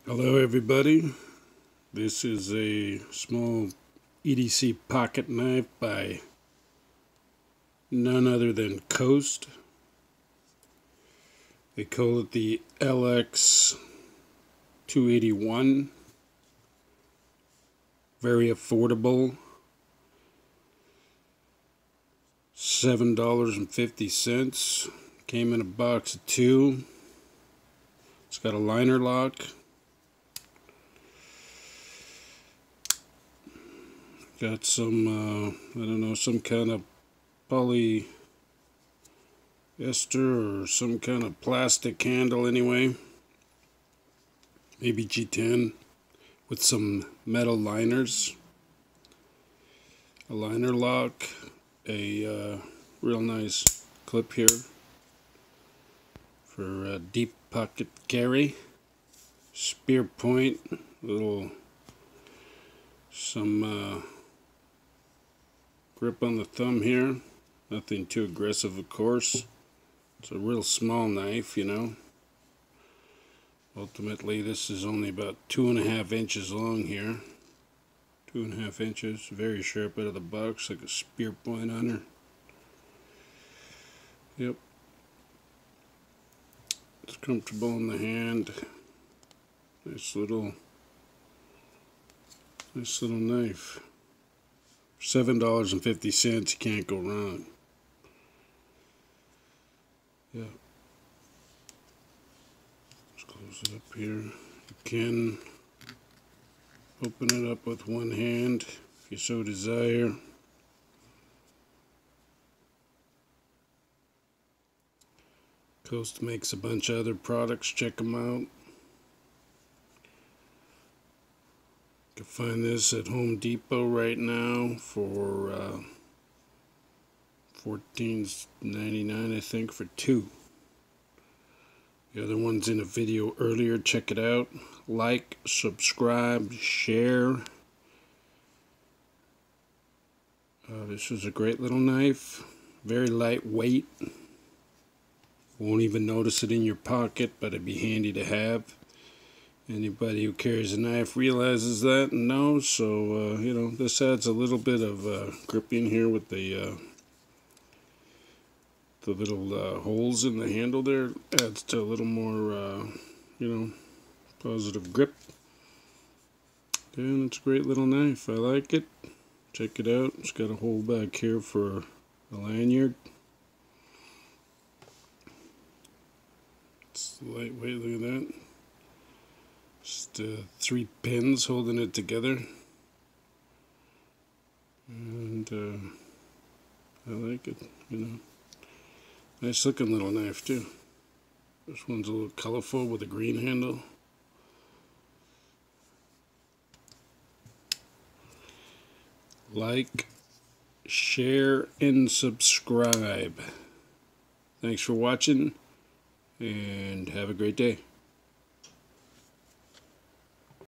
Hello everybody, this is a small EDC pocket knife by none other than Coast. They call it the LX 281. Very affordable, $7.50. Came in a box of 2. It's got a liner lock. Got some, I don't know, some kind of polyester or some kind of plastic handle anyway. Maybe G10 with some metal liners. A liner lock, a real nice clip here for deep pocket carry. Spear point, some grip on the thumb here. Nothing too aggressive, of course. It's a real small knife, you know. Ultimately, this is only about 2.5 inches long here. 2.5 inches. Very sharp out of the box, like a spear point on her. Yep. It's comfortable in the hand. Nice little knife. $7.50, you can't go wrong. Yeah. Let's close it up here. You can open it up with one hand if you so desire. Coast makes a bunch of other products, check them out. You can find this at Home Depot right now for $14.99, I think, for 2. The other one's in a video earlier. Check it out. Like, subscribe, share. This is a great little knife. Very lightweight. Won't even notice it in your pocket, but it'd be handy to have. Anybody who carries a knife realizes that and knows. So, you know, this adds a little bit of gripping here with the little holes in the handle there. Adds to a little more, you know, positive grip. And it's a great little knife. I like it. Check it out. It's got a hole back here for a lanyard. It's lightweight, look at that. Just 3 pins holding it together. And I like it, you know. Nice looking little knife too. This one's a little colorful with a green handle. Like, share, and subscribe. Thanks for watching, and have a great day.